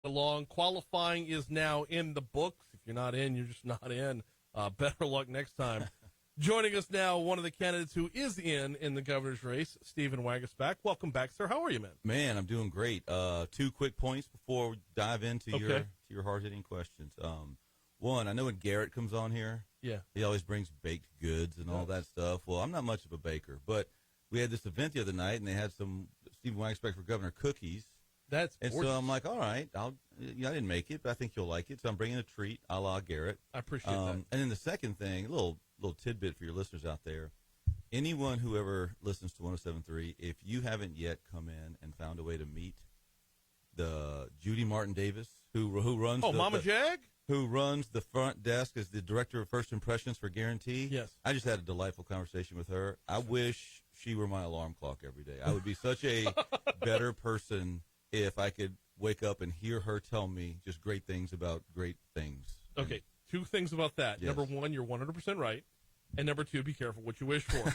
along. Qualifying is now in the books. If you're not in, you're just not in. Better luck next time. Joining us now, one of the candidates who is in the governor's race, Stephen Waguespack. Welcome back, sir. How are you, man? Man, I'm doing great. 2 quick points before we dive into your hard-hitting questions. One, I know when Garrett comes on here, he always brings baked goods and all that stuff. Well, I'm not much of a baker, but we had this event the other night, and they had some Stephen Waguespack for Governor cookies. That's gorgeous. And so I'm like, all right, I didn't make it, but I think you'll like it. So I'm bringing a treat a la Garrett. I appreciate that. And then the second thing, a little tidbit for your listeners out there. Anyone who ever listens to 107.3, if you haven't yet come in and found a way to meet the Judy Martin Davis, who runs Mama Jag? Who runs the front desk as the director of First Impressions for Guarantee. Yes. I just had a delightful conversation with her. I wish she were my alarm clock every day. I would be such a better person if I could wake up and hear her tell me just great things about great things. Okay, 2 things about that. Yes. Number 1, you're 100% right. And number 2, be careful what you wish for.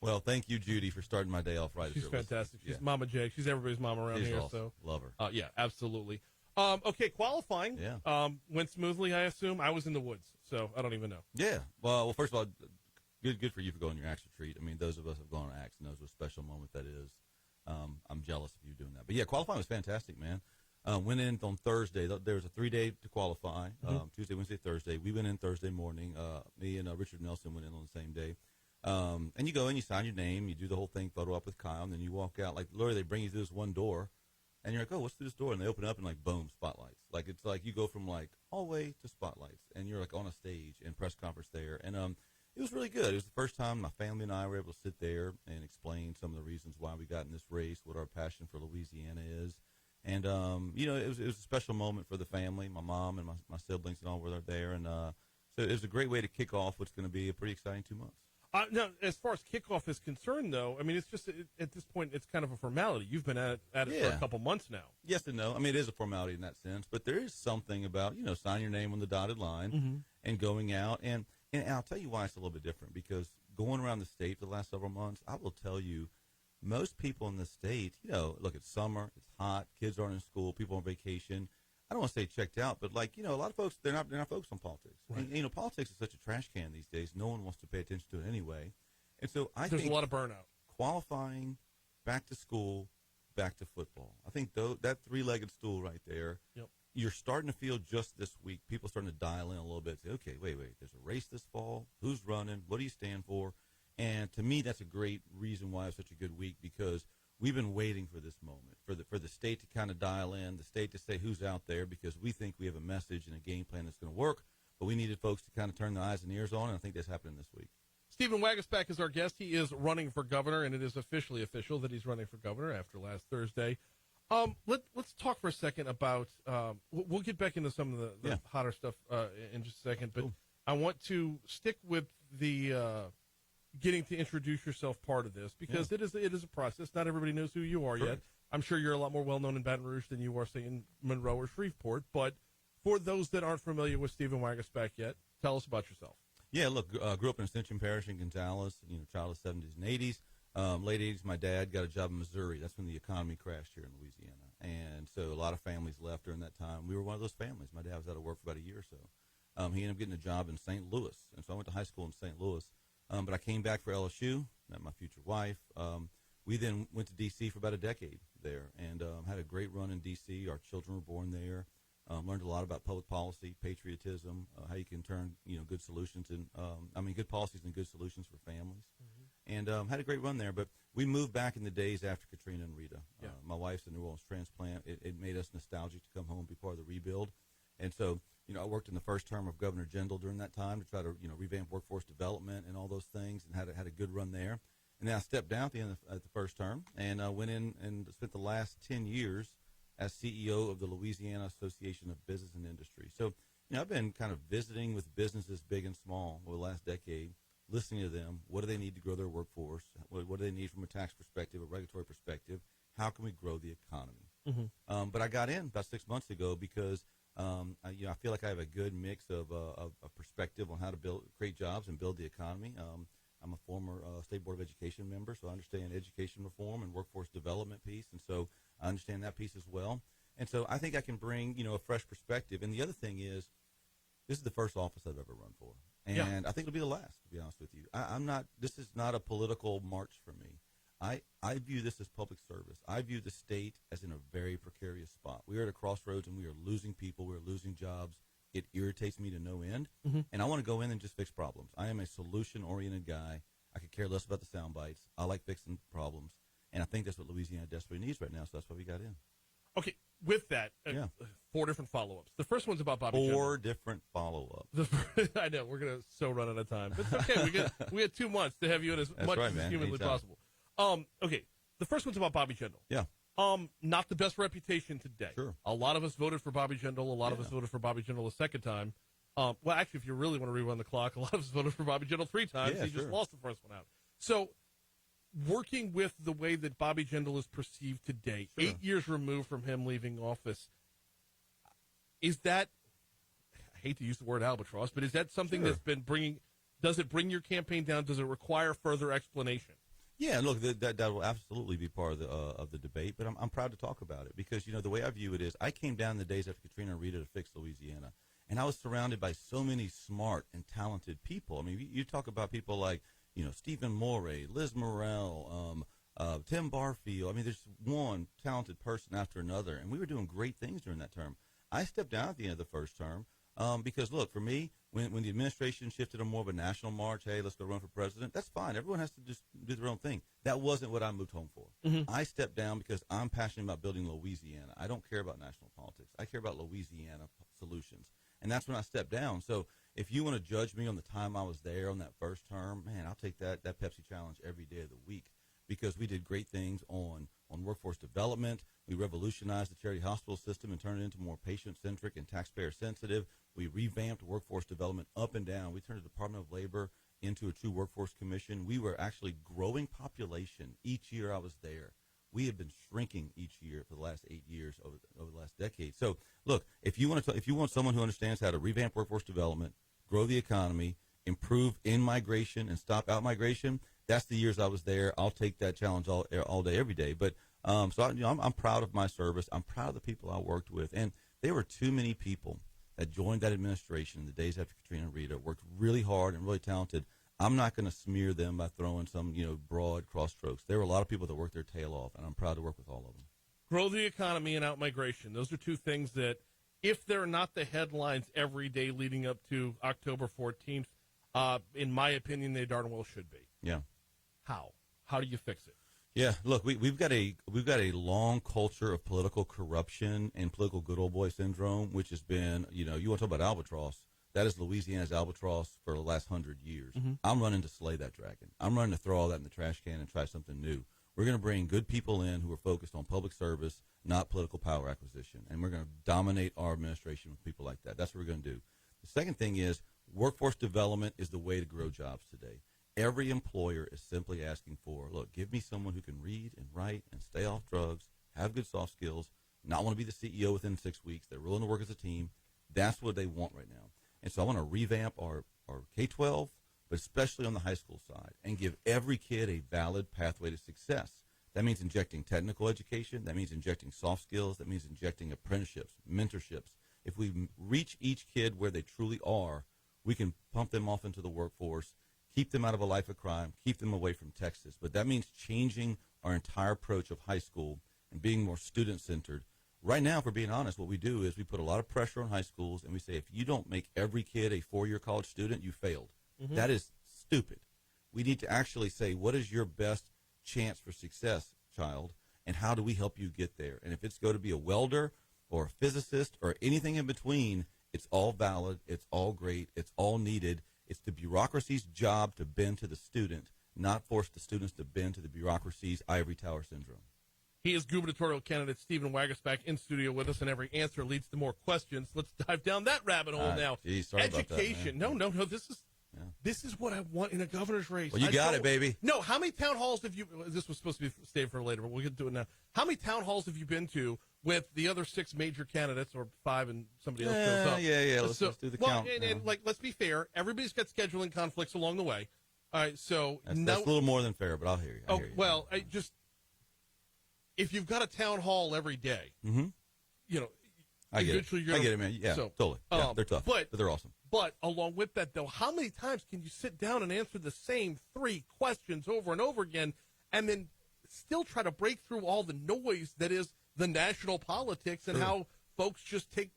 Well, thank you, Judy, for starting my day off right. She's fantastic. She's Mama Jake. She's everybody's mama around She's here. awesome. So Love her. Yeah, absolutely. Okay, qualifying. Yeah. Went smoothly, I assume. I was in the woods, so I don't even know. Yeah. Well, first of all, good for you for going your axe retreat. I mean, those of us have gone on axe knows what a special moment that is. I'm jealous of you doing that. But, yeah, qualifying was fantastic, man. Went in on Thursday. There was a 3-day to qualify, Tuesday, Wednesday, Thursday. We went in Thursday morning. Me and Richard Nelson went in on the same day. And you go in, you sign your name, you do the whole thing, photo up with Kyle, and then you walk out. Like, literally, they bring you through this one door, and you're like, oh, what's through this door? And they open up and, like, boom, spotlights. Like, it's like you go from, like, hallway to spotlights, and you're, like, on a stage and press conference there. And it was really good. It was the first time my family and I were able to sit there and explain some of the reasons why we got in this race, what our passion for Louisiana is. And, it was a special moment for the family. My mom and my siblings and all were there. And so it was a great way to kick off what's going to be a pretty exciting 2 months. Now, as far as kickoff is concerned, though, I mean, it's just at this point, it's kind of a formality. You've been at it for a couple months now. Yes and no. I mean, it is a formality in that sense, but there is something about, signing your name on the dotted line and going out. And I'll tell you why it's a little bit different, because going around the state for the last several months, I will tell you, most people in the state, look, it's summer, it's hot, kids aren't in school, people are on vacation. I don't want to say checked out, but a lot of folks, they're not focused on politics. Right. And, politics is such a trash can these days. No one wants to pay attention to it anyway. And so There's a lot of burnout. Qualifying, back to school, back to football. I think that 3-legged stool right there, you're starting to feel just this week, people starting to dial in a little bit. Say, okay, wait, there's a race this fall. Who's running? What do you stand for? And to me, that's a great reason why it's such a good week, because we've been waiting for this moment, for the state to kind of dial in, the state to say who's out there, because we think we have a message and a game plan that's going to work, but we needed folks to kind of turn their eyes and ears on, and I think that's happening this week. Stephen Waguespack is our guest. He is running for governor, and it is officially official that he's running for governor after last Thursday. Let's talk for a second about we'll get back into some of the hotter stuff in just a second, but cool. I want to stick with the getting to introduce yourself part of this, because it is a process. Not everybody knows who you are yet. I'm sure you're a lot more well-known in Baton Rouge than you are, say, in Monroe or Shreveport. But for those that aren't familiar with Stephen Waguespack yet, tell us about yourself. Yeah, look, grew up in Ascension Parish in Gonzales, child of the 70s and 80s. Late 80s, my dad got a job in Missouri. That's when the economy crashed here in Louisiana. And so a lot of families left during that time. We were one of those families. My dad was out of work for about a year or so. He ended up getting a job in St. Louis. And so I went to high school in St. Louis. But I came back for LSU, met my future wife. We then went to D.C. for about a decade there and had a great run in D.C. Our children were born there. Learned a lot about public policy, patriotism, how you can turn, good solutions and good policies and good solutions for families. And had a great run there. But we moved back in the days after Katrina and Rita. My wife's a New Orleans transplant. It made us nostalgic to come home and be part of the rebuild. And so, I worked in the first term of Governor Jindal during that time to try to, revamp workforce development and all those things, and had a good run there. And then I stepped down at the end of the first term and went in and spent the last 10 years as CEO of the Louisiana Association of Business and Industry. So, I've been kind of visiting with businesses big and small over the last decade, listening to them. What do they need to grow their workforce? What do they need from a tax perspective, a regulatory perspective? How can we grow the economy? But I got in about 6 months ago because I feel like I have a good mix of perspective on how to create jobs and build the economy. I'm a former State Board of Education member, so I understand education reform and workforce development piece. And so I understand that piece as well. And so I think I can bring, a fresh perspective. And the other thing is, this is the first office I've ever run for. And I think it'll be the last, to be honest with you. This is not a political march for me. I view this as public service. I view the state as in a very precarious spot. We are at a crossroads and we are losing people. We are losing jobs. It irritates me to no end. And I want to go in and just fix problems. I am a solution-oriented guy. I could care less about the sound bites. I like fixing problems. And I think that's what Louisiana desperately needs right now, so that's why we got in. Okay, with that, 4 different follow-ups. The first one's about Bobby Jindal. 4 different follow-ups. I know, we're going to so run out of time. But it's okay. We had 2 months to have you in as much as humanly possible. Okay, the first one's about Bobby Jindal. Yeah. Not the best reputation today. Sure. A lot of us voted for Bobby Jindal. A lot of us voted for Bobby Jindal a second time. Well, actually, if you really want to rerun the clock, a lot of us voted for Bobby Jindal 3 times. He just lost the first one out. So, working with the way that Bobby Jindal is perceived today, 8 years removed from him leaving office, is that, I hate to use the word albatross, but is that something that's been does it bring your campaign down? Does it require further explanation? Yeah, look, that will absolutely be part of the debate, but I'm proud to talk about it because, the way I view it is I came down the days after Katrina and Rita to fix Louisiana, and I was surrounded by so many smart and talented people. I mean, you talk about people like, Stephen Morey, Liz Morrell, Tim Barfield. I mean, there's one talented person after another, and we were doing great things during that term. I stepped down at the end of the first term because, look, for me, when the administration shifted to more of a national march, hey, let's go run for president, that's fine. Everyone has to just do their own thing. That wasn't what I moved home for. I stepped down because I'm passionate about building Louisiana. I don't care about national politics. I care about Louisiana solutions. And that's when I stepped down. So if you want to judge me on the time I was there on that first term, man, I'll take that Pepsi challenge every day of the week because we did great things on workforce development. We revolutionized the charity hospital system and turned it into more patient-centric and taxpayer-sensitive. We revamped workforce development up and down. We turned the Department of Labor into a true workforce commission. We were actually growing population each year I was there. We have been shrinking each year for the last 8 years over the last decade. So, look, if you want someone who understands how to revamp workforce development, grow the economy, improve in-migration, and stop out-migration, that's the years I was there. I'll take that challenge all day, every day. But I'm proud of my service. I'm proud of the people I worked with. And there were too many people that joined that administration in the days after Katrina and Rita, worked really hard and really talented. I'm not going to smear them by throwing some, broad cross strokes. There were a lot of people that worked their tail off, and I'm proud to work with all of them. Grow the economy and out-migration. Those are 2 things that, if they're not the headlines every day leading up to October 14th, in my opinion, they darn well should be. Yeah. How? How do you fix it? Yeah, look, we've got a long culture of political corruption and political good old boy syndrome, which has been, you want to talk about albatross. That is Louisiana's albatross for the last 100 years. I'm running to slay that dragon. I'm running to throw all that in the trash can and try something new. We're going to bring good people in who are focused on public service, not political power acquisition, and we're going to dominate our administration with people like that. That's what we're going to do. The second thing is workforce development is the way to grow jobs today. Every employer is simply asking for, look, give me someone who can read and write and stay off drugs, have good soft skills, not want to be the CEO within 6 weeks. They're willing to work as a team. That's what they want right now. And so I want to revamp our K-12, but especially on the high school side, and give every kid a valid pathway to success. That means injecting technical education. That means injecting soft skills. That means injecting apprenticeships, mentorships. If we reach each kid where they truly are, we can pump them off into the workforce, keep them out of a life of crime, keep them away from Texas. But that means changing our entire approach of high school and being more student-centered. Right now, if we're being honest, what we do is we put a lot of pressure on high schools, and we say, if you don't make every kid a 4-year college student, you failed. That is stupid. We need to actually say, what is your best chance for success, child, and how do we help you get there? And if it's going to be a welder or a physicist or anything in between, it's all valid, it's all great, it's all needed. It's the bureaucracy's job to bend to the student, not force the students to bend to the bureaucracy's ivory tower syndrome. He is gubernatorial candidate Stephen Waguespack in studio with us, and every answer leads to more questions. Let's dive down that rabbit hole now. Geez, sorry Education. About that, No. This is what I want in a governor's race. Well, you got it, baby. No, how many town halls have you? This was supposed to be saved for later, but we'll get to it now. How many town halls have you been to with the other 6 major candidates, or 5, and somebody else shows up? Yeah. Let's do the count. And let's be fair. Everybody's got scheduling conflicts along the way. All right, so that's a little more than fair, but I'll hear you. if you've got a town hall every day, Mm-hmm. you know, I get eventually it. you're I gonna, get it, man. Yeah, so, totally. Yeah, they're tough, but they're awesome. But along with that, though, how many times can you sit down and answer the same 3 questions over and over again, and then still try to break through all the noise that is the national politics and how folks just take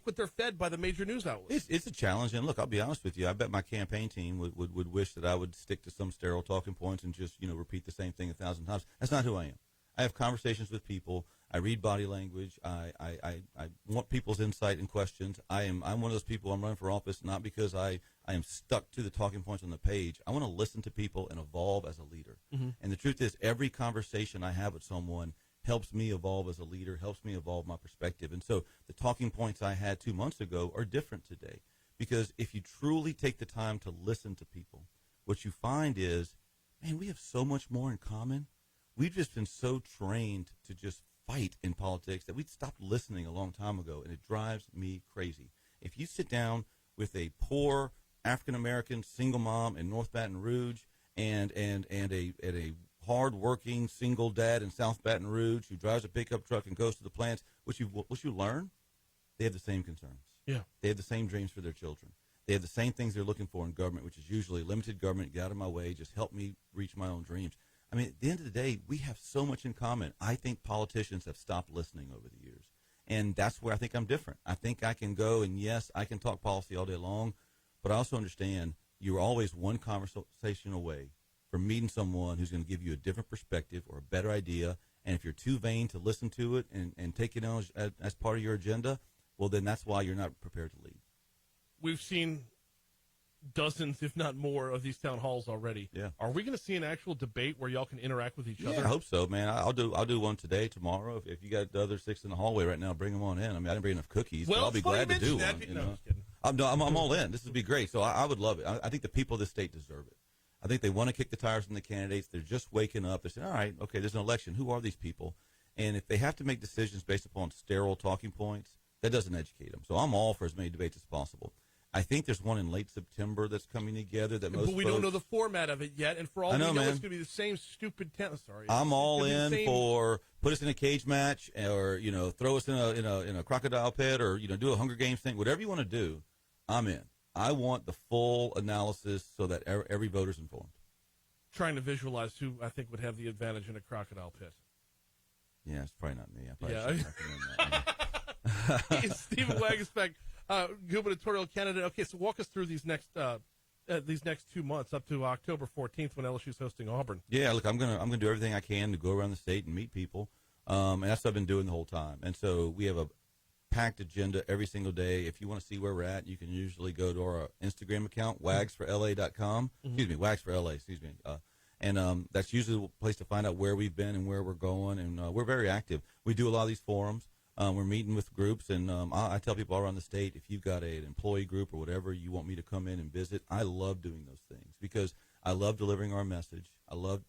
what they're fed by the major news outlets? It's a challenge, and look, I'll be honest with you. I bet my campaign team would wish that I would stick to some sterile talking points and just repeat the same thing 1,000 times. That's not who I am. I have conversations with people. I read body language. I want people's insight and questions. I'm one of those people. I'm running for office not because I am stuck to the talking points on the page. I want to listen to people and evolve as a leader. Mm-hmm. And the truth is, every conversation I have with someone helps me evolve as a leader, helps me evolve my perspective. And so the talking points I had 2 months ago are different today, because if you truly take the time to listen to people, what you find is, man, we have so much more in common. We've just been so trained to just fight in politics that we stopped listening a long time ago, and it drives me crazy. If you sit down with a poor African-American single mom in North Baton Rouge and a hard-working single dad in South Baton Rouge who drives a pickup truck and goes to the plants, what you learn, they have the same concerns. Yeah. They have the same dreams for their children. They have the same things they're looking for in government, which is usually limited government, get out of my way, just help me reach my own dreams. I mean, at the end of the day, we have so much in common. I think politicians have stopped listening over the years. And that's where I think I'm different. I think I can go, and yes, I can talk policy all day long, but I also understand you're always one conversation away from meeting someone who's going to give you a different perspective or a better idea. And if you're too vain to listen to it and take it on as part of your agenda, well, then that's why you're not prepared to lead. We've seen dozens, if not more, of these town halls already. Yeah. Are we going to see an actual debate where y'all can interact with each other? Yeah, I hope so, man. I'll do one today, tomorrow. If you got the other 6 in the hallway right now, bring them on in. I mean, I didn't bring enough cookies, but I'll be glad to do one. I'm all in. This would be great. So I would love it. I think the people of this state deserve it. I think they want to kick the tires on the candidates. They're just waking up. They're saying, all right, okay, there's an election. Who are these people? And if they have to make decisions based upon sterile talking points, that doesn't educate them. So I'm all for as many debates as possible. I think there's one in late September that's coming together that most But we don't know the format of it yet, and for all we know, it's going to be the same stupid tennis. Sorry, I'm all in for put us in a cage match, or throw us in a crocodile pit, or do a Hunger Games thing. Whatever you want to do, I'm in. I want the full analysis so that every voter's informed. Trying to visualize who I think would have the advantage in a crocodile pit. Yeah, it's probably not me. I probably shouldn't recommend that. It's Stephen Waguespack, gubernatorial candidate. Okay, so walk us through these next 2 months up to October 14th when LSU's hosting Auburn. Yeah, look, I'm gonna do everything I can to go around the state and meet people, and that's what I've been doing the whole time. And so we have a packed agenda every single day. If you want to see where we're at, you can usually go to our Instagram account, wagsforla.com. Mm-hmm. Excuse me, wagsforla. Excuse me. And that's usually the place to find out where we've been and where we're going. And we're very active. We do a lot of these forums. We're meeting with groups, and I tell people all around the state, if you've got an employee group or whatever you want me to come in and visit, I love doing those things because I love delivering our message. I love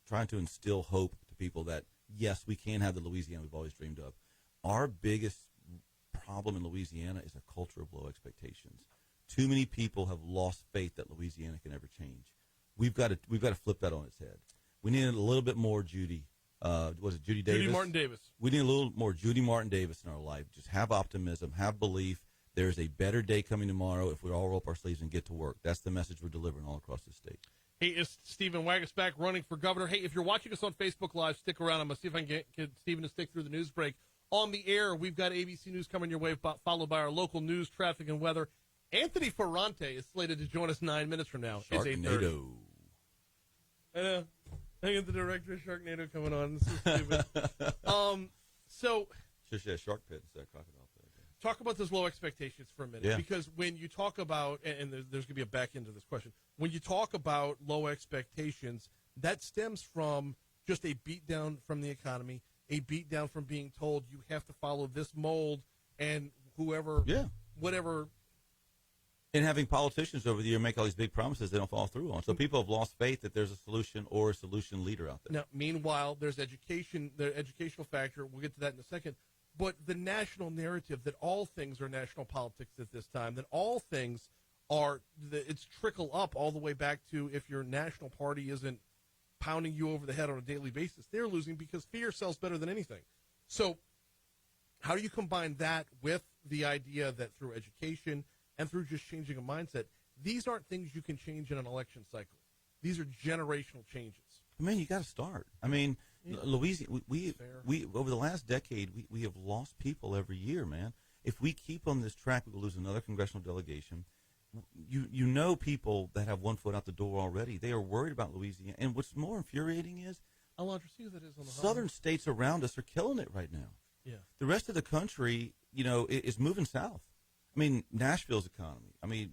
trying to instill hope to people that, yes, we can have the Louisiana we've always dreamed of. Our biggest problem in Louisiana is a culture of low expectations. Too many people have lost faith that Louisiana can ever change. We've got to flip that on its head. We need a little bit more Judy. Was it Judy Davis? Judy Martin Davis. We need a little more Judy Martin Davis in our life. Just have optimism, have belief. There's a better day coming tomorrow if we all roll up our sleeves and get to work. That's the message we're delivering all across the state. Hey, it's Stephen Waguespack running for governor. Hey, if you're watching us on Facebook Live, stick around. I'm going to see if I can get Stephen to stick through the news break. On the air, we've got ABC News coming your way, followed by our local news, traffic, and weather. Anthony Ferrante is slated to join us 9 minutes from now. Sharknado. I know. I get the director of Sharknado coming on. This is stupid. So Just shark pit instead of crocodile pit. Talk about those low expectations for a minute. Yeah. Because when you talk about, and there's going to be a back end to this question, when you talk about low expectations, that stems from just a beat down from the economy, a beat down from being told you have to follow this mold and whatever. And having politicians over the year make all these big promises they don't follow through on. So people have lost faith that there's a solution or a solution leader out there. Now, meanwhile, there's education, the educational factor. We'll get to that in a second. But the national narrative that all things are national politics at this time, that all things are, it's trickle up all the way back to if your national party isn't pounding you over the head on a daily basis. They're losing because fear sells better than anything. So how do you combine that with the idea that through education and through just changing a mindset, these aren't things you can change in an election cycle. These are generational changes. Man, you got to start. I mean, Yeah. Louisiana, we over the last decade, we have lost people every year, man. If we keep on this track, we will lose another congressional delegation. You know people that have one foot out the door already. They are worried about Louisiana. And what's more infuriating is Alondra, see who that is on the southern states around us are killing it right now. Yeah. The rest of the country, is moving south. I mean, Nashville's economy. I mean,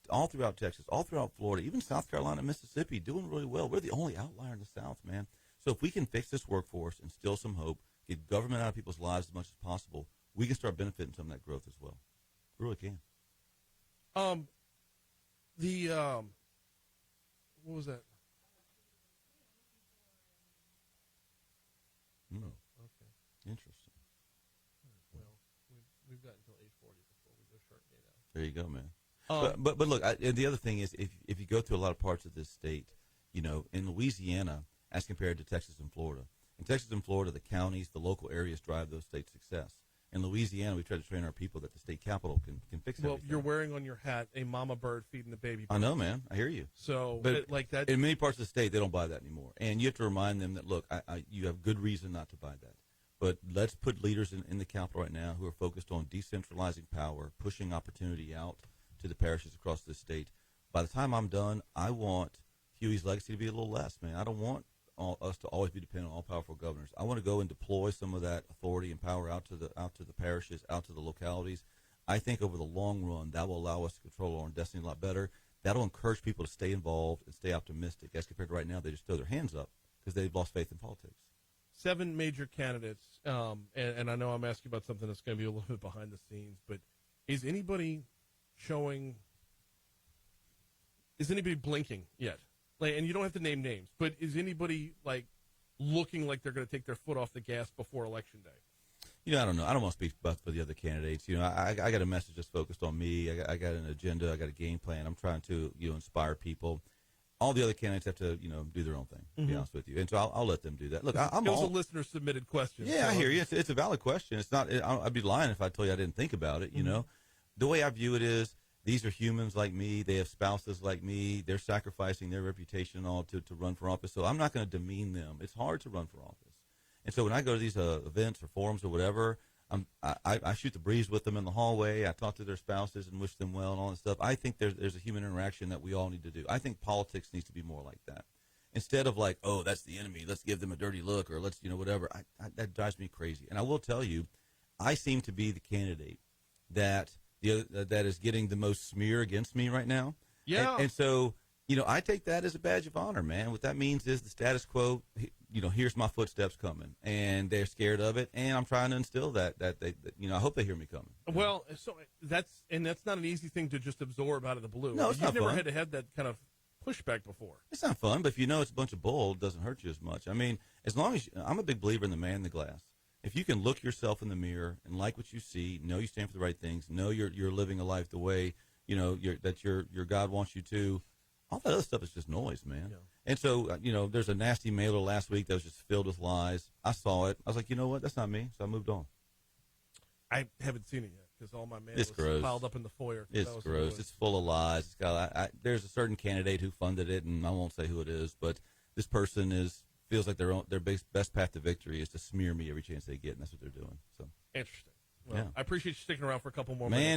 all throughout Texas, all throughout Florida, even South Carolina, Mississippi, doing really well. We're the only outlier in the South, man. So if we can fix this workforce, instill some hope, get government out of people's lives as much as possible, we can start benefiting some of that growth as well. We really can. What was that? Mm. Oh, okay. Interesting. Well, we've got until 8:40 before we go short day now. There you go, man. But look, and the other thing is, if you go through a lot of parts of this state, in Louisiana, as compared to Texas and Florida, in Texas and Florida, the counties, the local areas drive those states' success. In Louisiana, we try to train our people that the state capital can fix everything. Well, you're wearing on your hat a mama bird feeding the baby bird. I know, man. I hear you. So, But like that. in many parts of the state, they don't buy that anymore. And you have to remind them that, look, you have good reason not to buy that. But let's put leaders in the capital right now who are focused on decentralizing power, pushing opportunity out to the parishes across this state. By the time I'm done, I want Huey's legacy to be a little less, man. I don't want us to always be dependent on all-powerful governors. I want to go and deploy some of that authority and power out to the parishes, out to the localities. I think over the long run, that will allow us to control our own destiny a lot better. That'll encourage people to stay involved and stay optimistic. As compared to right now, they just throw their hands up because they've lost faith in politics. 7 major candidates, and I know I'm asking about something that's going to be a little bit behind the scenes, but is anybody blinking yet? And you don't have to name names, but is anybody looking like they're going to take their foot off the gas before Election Day? I don't know. I don't want to speak about for the other candidates. I got a message that's focused on me. I got an agenda. I got a game plan. I'm trying to inspire people. All the other candidates have to do their own thing. To be honest with you, and so I'll let them do that. Look, I'm a listener submitted question. Yeah, I hear you. It's a valid question. It's not. I'd be lying if I told you I didn't think about it. The way I view it is, these are humans like me. They have spouses like me. They're sacrificing their reputation and all to run for office. So I'm not going to demean them. It's hard to run for office. And so when I go to these events or forums or whatever, I shoot the breeze with them in the hallway. I talk to their spouses and wish them well and all that stuff. I think there's a human interaction that we all need to do. I think politics needs to be more like that. Instead of like, oh, that's the enemy, let's give them a dirty look, or let's, whatever. That drives me crazy. And I will tell you, I seem to be the candidate that is getting the most smear against me right now. Yeah. And so, I take that as a badge of honor, man. What that means is the status quo, here's my footsteps coming, and they're scared of it, and I'm trying to instill that they, I hope they hear me coming. Well, so that's not an easy thing to just absorb out of the blue. No, it's not You've never fun. had to have that kind of pushback before. It's not fun, but if it's a bunch of bull, it doesn't hurt you as much. I mean, as long as I'm a big believer in the man in the glass. If you can look yourself in the mirror and like what you see, know you stand for the right things, know you're living a life the way that your God wants you to, all that other stuff is just noise, man. Yeah. And so there's a nasty mailer last week that was just filled with lies. I saw it. I was like, you know what? That's not me. So I moved on. I haven't seen it yet because all my mail It's was gross. piled up in the foyer. It's gross. It's full of lies. It's got. There's a certain candidate who funded it, and I won't say who it is, but this person feels like their best path to victory is to smear me every chance they get, and that's what they're doing. So Interesting. Well, yeah. I appreciate you sticking around for a couple more Man, minutes.